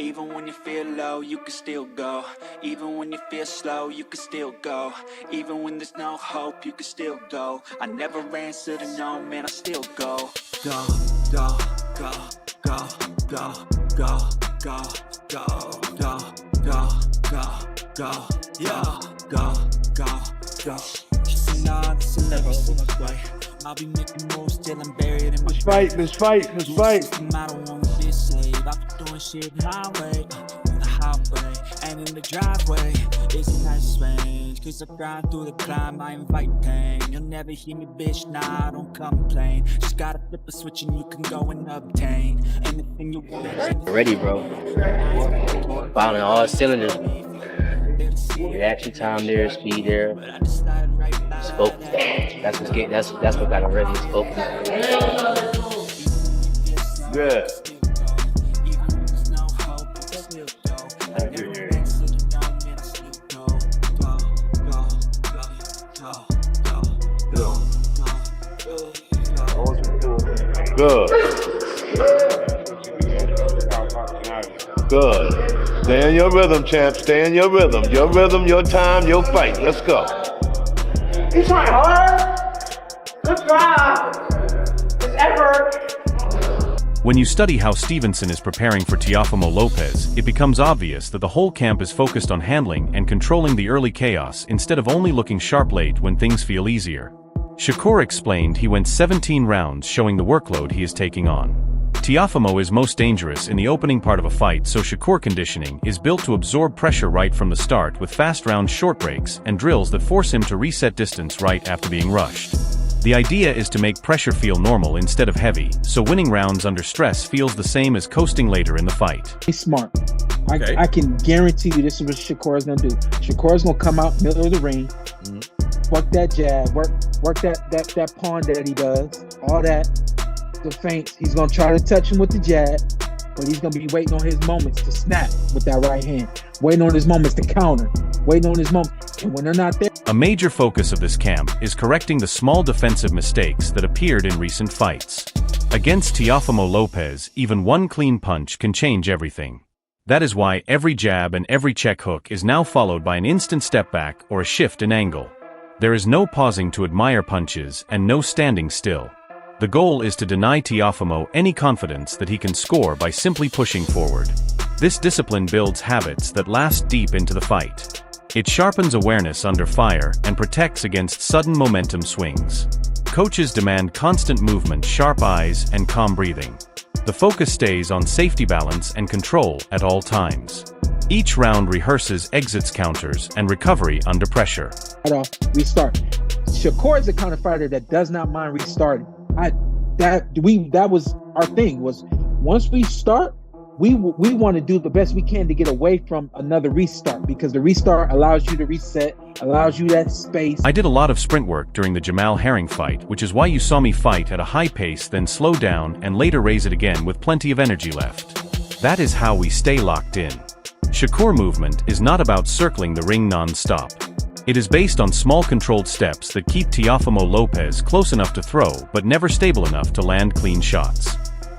Even when you feel low, you can still go. Even when you feel slow, you can still go. Even when there's no hope, you can still go. I never answer to no, man, I still go. Go, go, go, go, go, go, go, go, go, go, go, go, yeah, go, go, go. She's not a way. I'll be making moves till I'm buried in my Let's fight. I don't want to be saved. I'm doing shit my way, on the highway and in the driveway. It's a nice range, cause I grind through the climb, I invite pain. You'll never hear me, bitch, nah, I don't complain. Just gotta flip a switch and you can go and obtain anything you want. Ready, bro. Firing all cylinders. Reaction time there, speed there. Scope. That's what got him ready. Scope. Good. Good. Good. Stay in your rhythm, champ. Stay in your rhythm. Your rhythm, your time, your fight. Let's go. He's trying hard. Good drive. It's effort. When you study how Stevenson is preparing for Teofimo Lopez, it becomes obvious that the whole camp is focused on handling and controlling the early chaos instead of only looking sharp late when things feel easier. Shakur explained he went 17 rounds, showing the workload he is taking on. Teofimo is most dangerous in the opening part of a fight, so Shakur conditioning is built to absorb pressure right from the start with fast round short breaks and drills that force him to reset distance right after being rushed. The idea is to make pressure feel normal instead of heavy, so winning rounds under stress feels the same as coasting later in the fight. He's smart. I can guarantee you this is what Shakur is going to do. Shakur is going to come out middle of the ring, work that jab, work that pawn that he does, all that, the feints. He's going to try to touch him with the jab, but he's going to be waiting on his moments to snap with that right hand, waiting on his moments to counter, waiting on his moments, and when they're not there. A major focus of this camp is correcting the small defensive mistakes that appeared in recent fights. Against Teofimo Lopez, even one clean punch can change everything. That is why every jab and every check hook is now followed by an instant step back or a shift in angle. There is no pausing to admire punches and no standing still. The goal is to deny Teofimo any confidence that he can score by simply pushing forward. This discipline builds habits that last deep into the fight. It sharpens awareness under fire and protects against sudden momentum swings. Coaches demand constant movement, sharp eyes, and calm breathing. The focus stays on safety, balance, and control at all times. Each round rehearses exits, counters, and recovery under pressure. Restart. Shakur is the kind of fighter that does not mind restarting. That was our thing, was once we start, we want to do the best we can to get away from another restart, because the restart allows you to reset, allows you that space. I did a lot of sprint work during the Jamal Herring fight, which is why you saw me fight at a high pace, then slow down and later raise it again with plenty of energy left. That is how we stay locked in. Shakur movement is not about circling the ring non-stop. It is based on small controlled steps that keep Teofimo Lopez close enough to throw but never stable enough to land clean shots.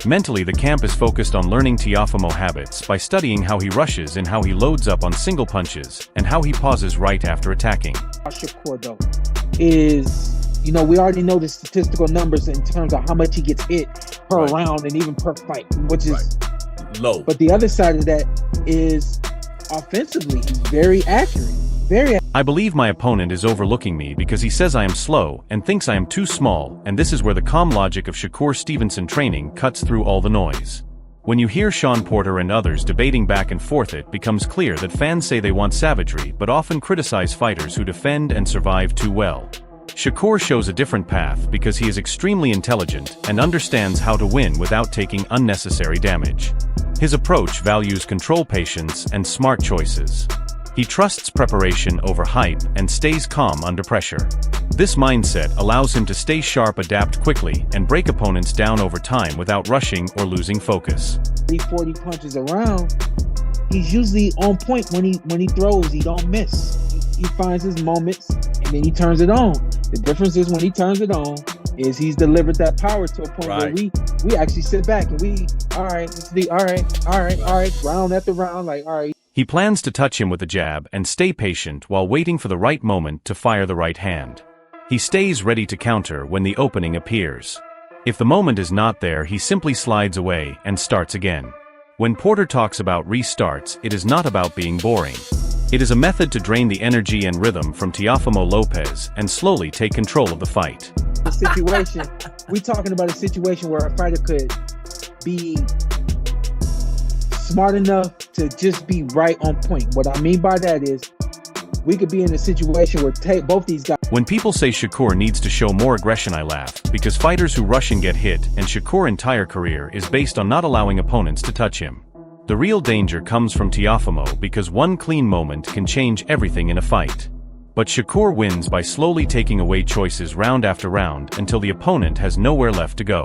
Mentally, the camp is focused on learning Teofimo habits by studying how he rushes and how he loads up on single punches and how he pauses right after attacking. Shakur, though, is, we already know the statistical numbers in terms of how much he gets hit per round and even per fight, which is low. But the other side of that is offensively, he's very accurate. I believe my opponent is overlooking me because he says I am slow and thinks I am too small, and this is where the calm logic of Shakur Stevenson training cuts through all the noise. When you hear Sean Porter and others debating back and forth, it becomes clear that fans say they want savagery but often criticize fighters who defend and survive too well. Shakur shows a different path because he is extremely intelligent and understands how to win without taking unnecessary damage. His approach values control, patience, and smart choices. He trusts preparation over hype and stays calm under pressure. This mindset allows him to stay sharp, adapt quickly, and break opponents down over time without rushing or losing focus. 40 punches around, he's usually on point when he throws. He don't miss. He finds his moments and then he turns it on. The difference is when he turns it on is he's delivered that power to a point where we actually sit back and all right, all right, round after round, like, all right. He plans to touch him with a jab and stay patient while waiting for the right moment to fire the right hand. He stays ready to counter when the opening appears. If the moment is not there, he simply slides away and starts again. When Porter talks about restarts, it is not about being boring. It is a method to drain the energy and rhythm from Teofimo Lopez and slowly take control of the fight. We talking about a situation where a fighter could be smart enough to just be right on point. What I mean by that is, we could be in a situation where both these guys. When people say Shakur needs to show more aggression, I laugh, because fighters who rush and get hit, and Shakur's entire career is based on not allowing opponents to touch him. The real danger comes from Teofimo because one clean moment can change everything in a fight. But Shakur wins by slowly taking away choices round after round until the opponent has nowhere left to go.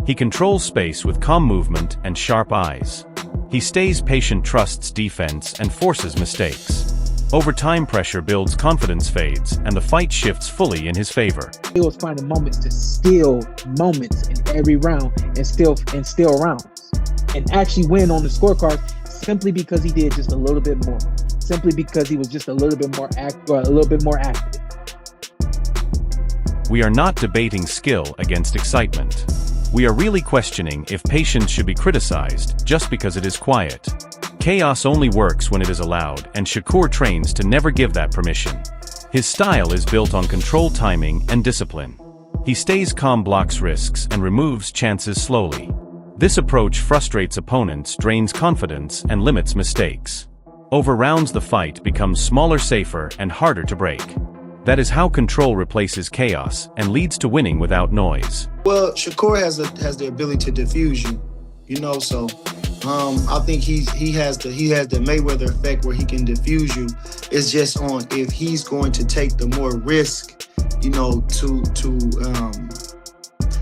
He controls space with calm movement and sharp eyes. He stays patient, trusts defense, and forces mistakes. Over time, pressure builds, confidence fades, and the fight shifts fully in his favor. He was finding moments to steal moments in every round and steal rounds, and actually win on the scorecard simply because he did just a little bit more, simply because he was just a little bit more active. We are not debating skill against excitement. We are really questioning if patience should be criticized just because it is quiet. Chaos only works when it is allowed, and Shakur trains to never give that permission. His style is built on controlled timing and discipline. He stays calm, blocks risks, and removes chances slowly. This approach frustrates opponents, drains confidence, and limits mistakes. Over rounds, the fight becomes smaller, safer, and harder to break. That is how control replaces chaos and leads to winning without noise. Well, Shakur has the ability to diffuse you, so I think he has the Mayweather effect where he can diffuse you. It's just on if he's going to take the more risk, to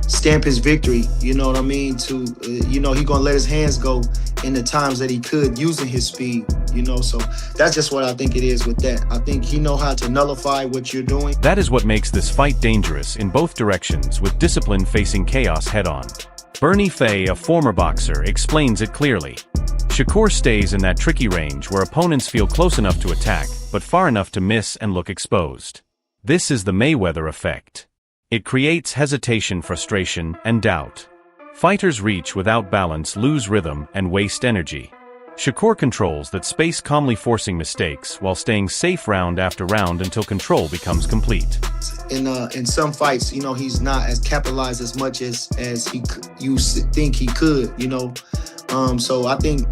stamp his victory, you know what I mean? He gonna let his hands go in the times that he could using his speed, so that's just what I think it is with that. I think he know how to nullify what you're doing. That is what makes this fight dangerous in both directions, with discipline facing chaos head-on. Bernie Fay, a former boxer, explains it clearly. Shakur stays in that tricky range where opponents feel close enough to attack, but far enough to miss and look exposed. This is the Mayweather effect. It creates hesitation, frustration, and doubt. Fighters reach without balance, lose rhythm, and waste energy. Shakur controls that space, calmly forcing mistakes while staying safe round after round until control becomes complete. In some fights, he's not as capitalized as much as you think he could, So I think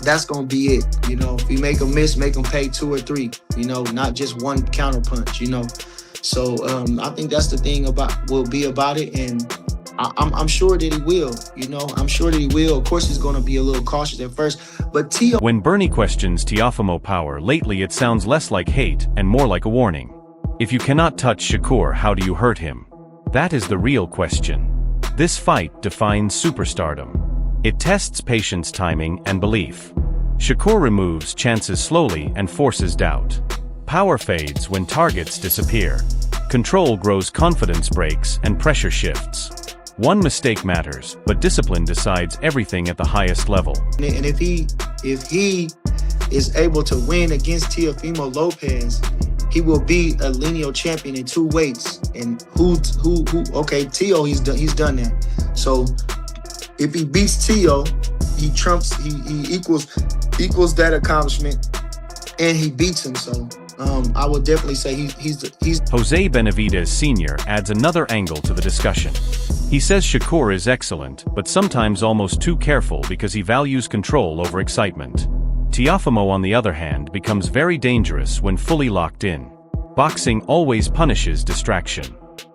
that's gonna be it. If you make him miss, make him pay 2 or 3. Not just one counter punch. So I think that's the thing will be about it, and I'm sure that he will. I'm sure that he will. Of course, he's going to be a little cautious at first, but When Bernie questions Teofimo power lately, it sounds less like hate and more like a warning. If you cannot touch Shakur, how do you hurt him? That is the real question. This fight defines superstardom. It tests patience, timing, and belief. Shakur removes chances slowly and forces doubt. Power fades when targets disappear. Control grows, confidence breaks, and pressure shifts. One mistake matters, but discipline decides everything at the highest level. And if he is able to win against Teofimo Lopez, he will be a lineal champion in 2 weights. And okay, Teo, he's done that. So if he beats Teo, he equals that accomplishment, and he beats him. So I would definitely say he's Jose Benavidez Sr. adds another angle to the discussion. He says Shakur is excellent, but sometimes almost too careful because he values control over excitement. Teofimo, on the other hand, becomes very dangerous when fully locked in. Boxing always punishes distraction.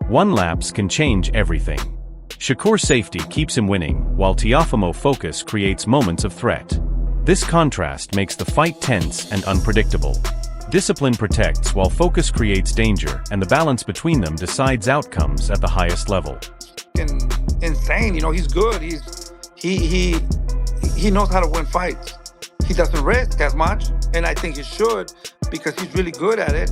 One lapse can change everything. Shakur's safety keeps him winning, while Teofimo's focus creates moments of threat. This contrast makes the fight tense and unpredictable. Discipline protects while focus creates danger, and the balance between them decides outcomes at the highest level. Insane, he's good. He knows how to win fights. He doesn't risk as much, and I think he should because he's really good at it.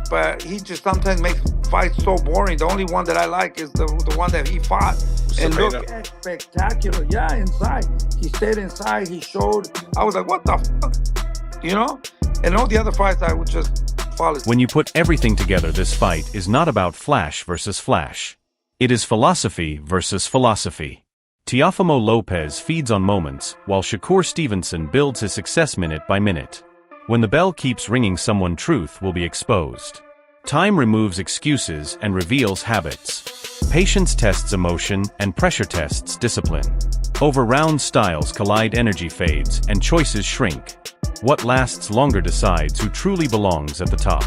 But he just sometimes makes fights so boring. The only one that I like is the one that he fought. and look spectacular. Yeah, inside. He stayed inside. He showed. I was like, what the fuck? You know? And all the other fights, I would just fall asleep. When you put everything together, this fight is not about flash versus flash. It is philosophy versus philosophy. Teofimo Lopez feeds on moments, while Shakur Stevenson builds his success minute by minute. When the bell keeps ringing, someone truth will be exposed. Time removes excuses and reveals habits. Patience tests emotion and pressure tests discipline. Over round styles collide, energy fades, and choices shrink. What lasts longer decides who truly belongs at the top.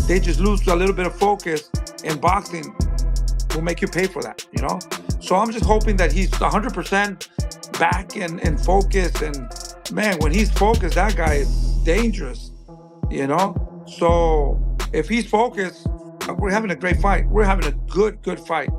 They just lose a little bit of focus, and boxing will make you pay for that, you know? So I'm just hoping that he's 100% back and focused. And man, when he's focused, that guy is dangerous, you know? So if he's focused, we're having a great fight. We're having a good fight.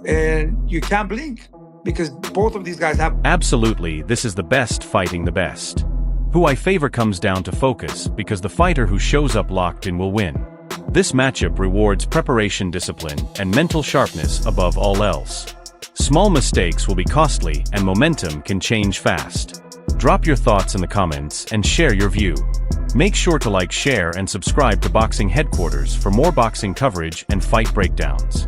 And you can't blink because both of these guys have... Absolutely, this is the best fighting the best. Who I favor comes down to focus, because the fighter who shows up locked in will win. This matchup rewards preparation, discipline, and mental sharpness above all else. Small mistakes will be costly, and momentum can change fast. Drop your thoughts in the comments and share your view. Make sure to like, share, and subscribe to Boxing Headquarters for more boxing coverage and fight breakdowns.